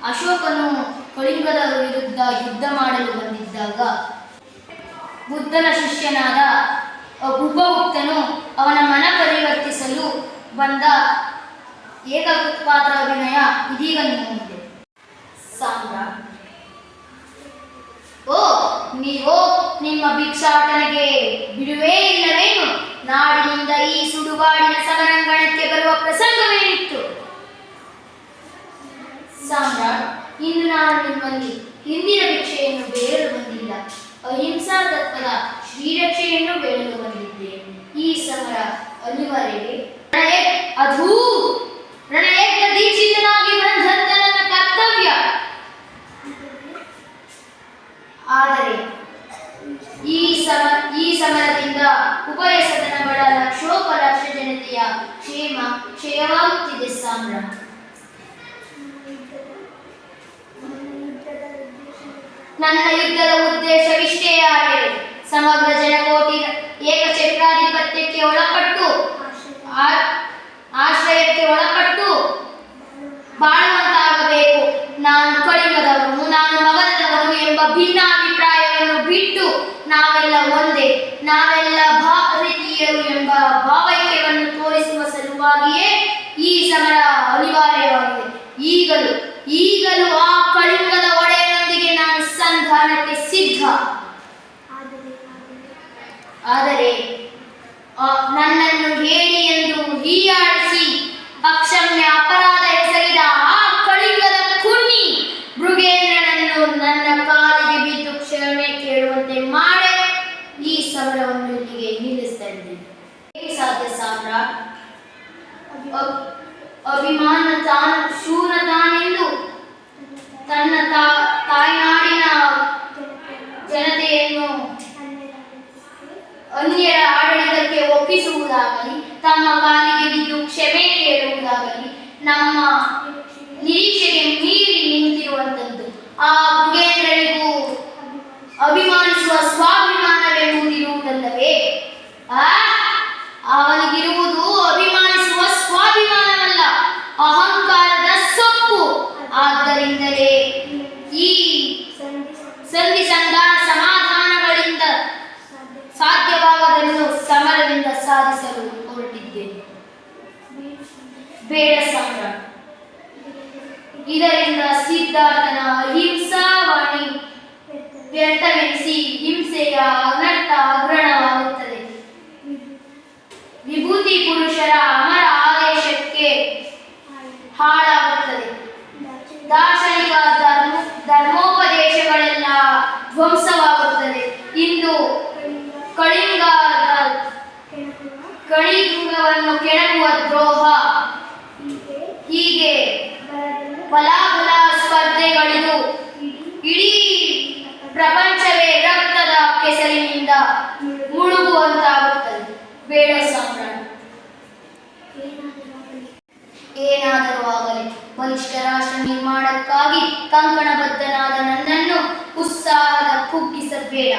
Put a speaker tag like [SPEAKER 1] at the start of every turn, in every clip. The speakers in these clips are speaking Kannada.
[SPEAKER 1] ಅಶೋಕನು ಕಳಿಂಗದ ವಿರುದ್ಧ ಯುದ್ಧ ಮಾಡಲು ಬಂದಿದ್ದಾಗ ಬುದ್ಧನ ಶಿಷ್ಯನಾದ ಉಪಗುಪ್ತನು ಅವನ ಮನ ಪರಿವರ್ತಿಸಲು ಬಂದ ಏಕಪಾತ್ರ ಅಭಿನಯ ಇದೀಗ ನಿಮ್ಮ ಮುಂದೆ. ಸಾಮ್ರಾಟ್: ಓ, ನೀವೋ ನಿಮ್ಮ ಭಿಕ್ಷಾಟನೆಗೆ ಬಿಡುವೇ ಇಲ್ಲವೇನು? ನಾಡಿನಿಂದ ಈ ಸುಡುಗಾಡಿನ ಸಮರಂಗಣಕ್ಕೆ ಬರುವ ಪ್ರಸಂಗವೇನಿತ್ತು? ಸಾಮ್ರಾಟ್: ಇನ್ನು ನಾನು ನಿಮ್ಮಲ್ಲಿ ಹಿಂದಿನ ಭಿಕ್ಷೆಯನ್ನು ಬೇಡಲು ಬಂದಿಲ್ಲ, ಅಹಿಂಸಾ ತತ್ವದ ಶ್ರೀರಕ್ಷೆಯನ್ನು ಬೇಡಲು ಬಂದಿದ್ದೇನೆ. ಈ ಸಮರ ಅನಿವಾರ್ಯವೇ? ರಣಯಜ್ಞ ದೀಕ್ಷಿತನಾಗಿ ಬಂದಂತ ನನ್ನ ಕರ್ತವ್ಯ. ಆದರೆ ಈ ಸಮರದಿಂದ ಉಭಯ ಸದನಗಳ ಲಕ್ಷೋಪಲಕ್ಷ ಜನತೆಯ ಕ್ಷಯವಾಗುತ್ತಿದೆ ಸಾಮ್ರಾಟ್. ನನ್ನ ಯುದ್ಧದ ಉದ್ದೇಶವಿಷ್ಟೇ ಆದರೆ ಸಮಗ್ರ ಜನಕೋಟಿ ಏಕಚಕ್ರಾಧಿಪತ್ಯಕ್ಕೆ ಒಳಪಟ್ಟು ಆಶ್ರಯಕ್ಕೆ ಒಳಪಟ್ಟು ಬಾಳುವಂತಾಗಬೇಕು. ನಾನು ಕಳಿಂಗದವನು, ನಾನು ಮಗಧದವನು ಎಂಬ ಭಿನ್ನಾಭಿಪ್ರಾಯವನ್ನು ಬಿಟ್ಟು ನಾವೆಲ್ಲ ಒಂದೇ, ನಾವೆಲ್ಲ ಭಾರತೀಯರು ಎಂಬ ಭಾವೈಕ್ಯವನ್ನು ತೋರಿಸುವ ಸಲುವಾಗಿಯೇ ಈ ಸಮರ ಅನಿವಾರ್ಯವಾಗಿದೆ. ಈಗಲೂ ಆ ಕಳಿಂಗದ ಒಡೆಯನೊಂದಿಗೆ ನಾನು ಸಂಧಾನಕ್ಕೆ ಸಿದ್ಧ. ಆದರೆ ನನ್ನನ್ನು ಹೇಳಿ ಎಂದು ಹೀಯಾಡಿಸಿ ಅಕ್ಷಮ್ಯ ಅಪರಾಧ ಎಸಗಿದ ಆ ಕಳಿಂಗದ ಕುನ್ನಿ ಮೃಗೇಂದ್ರನನ್ನು ನನ್ನ ಕಾಲಿಗೆ ಬಿದ್ದು ಕ್ಷಮೆ ಕೇಳುವಂತೆ ಮಾಡಿ ಈ ಸಮರವನ್ನು ಇಲ್ಲಿಗೆ ನಿಲ್ಲಿಸ್ತಾ ಇದ್ದೇನೆ. ಹೇಗೆ ಸಾಧ್ಯ ಸಾಮ್ರಾಟ್? ಅಭಿಮಾನ ಶೂರ ತಾನೆಂದು ತನ್ನ ತಾಯ್ನಾಡಿನ ಜನತೆಯನ್ನು ಅನ್ಯರ ಆಡಳಿತಕ್ಕೆ ಒಪ್ಪಿಸುವುದಾಗಲಿ, ತಮ್ಮ ಕಾಲಿಗೆ ಬಿದ್ದು ಕ್ಷಮೆ ಕೇಳುವುದಾಗಲಿ ನಮ್ಮ ನಿರೀಕ್ಷೆಗೆ ಮೀರಿ ನಿಂತಿರುವಂಥದ್ದು. ಆ ಮೃಗೇಂದ್ರನಿಗೂ ಅಭಿಮಾನಿಸುವ ಸ್ವಾಭಿಮಾನವೆಂಬುದಿರುವುದಲ್ಲವೇ? ಅವನಿಗಿರುವುದು ಅಭಿಮಾನಿಸುವ ಸ್ವಾಭಿಮಾನವಲ್ಲ, ಅಹಂಕಾರದ ಸೊಪ್ಪು. ಆದ್ದರಿಂದಲೇ ಈ ಸಂಧಿ ಸಂಧಾನ ಸಮಾಧಾನಗಳಿಂದ ಸಾಧ್ಯವಾಗದನ್ನು ಸಮರದಿಂದ ಸಾಧಿಸಲು ಹೊರಟಿದ್ದೇನೆ. ಬೇಡ ಸಾಮ್ರಾಟ್, ಇದರಿಂದ ಸಿದ್ಧಾರ್ಥನ ಅಹಿಂಸಾವಾಣಿ ವ್ಯರ್ಥವೆನಿಸಿ ಹಿಂಸೆಯ ಅನರ್ಥ ಅಗ್ರಣವಾಗುತ್ತದೆ. ವಿಭೂತಿ ಪುರುಷರ ಅಮರ ಆದೇಶಕ್ಕೆ ಹಾಳಾಗುತ್ತದೆ. ದಾರ್ಶನಿಕ ಧರ್ಮೋಪದೇಶಗಳೆಲ್ಲ ಧ್ವಂಸವಾಗುತ್ತದೆ. ಇಂದು ಕಳಿಂಗವನ್ನು ಕೆಣಕುವ ದ್ರೋಹ, ಹೀಗೆ ಬಲಾಬಲ ಸ್ಪರ್ಧೆಗಳಿದು ಇಡೀ ಪ್ರಪಂಚವೇ ರಕ್ತದ ಕೆಸರಿನಿಂದ ಮುಳುಗುವಂತಾಗುತ್ತದೆ. ಬೇಡ ಸಾಮ್ರಾಟ್, ಏನಾದರೂ ಆಗಲಿ ಬಲಿಷ್ಠ ರಾಷ್ಟ್ರ ನಿರ್ಮಾಣಕ್ಕಾಗಿ ಕಂಕಣಬದ್ಧನಾದ ನನ್ನನ್ನು ಉತ್ಸಾಹದ ಕುಗ್ಗಿಸಬೇಡ.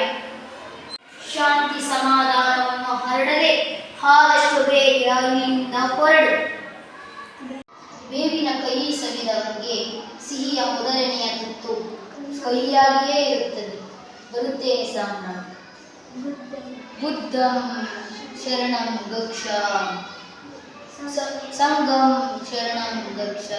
[SPEAKER 1] ಶಾಂತಿ ಸಮಾಧಾನವನ್ನು ಹರಡದೆ ಆದಷ್ಟು ಬೇಗ ಇಲ್ಲಿಂದ ಹೊರಡು. ಬೇವಿನ ಕೈ ಸವಿದವನಿಗೆ ಸಿಹಿಯ ಮೊದಲನೆಯ ತುತ್ತು ಕೈಯಾಗಿಯೇ ಇರುತ್ತದೆ. ಬರುತ್ತೇನೆ ಸಾಮ್ರಾಟ್. ಬುದ್ಧಂ ಶರಣಂ ಗಚ್ಚ, ಸಂಘಂ ಶರಣಂ ಗಚ್ಚ.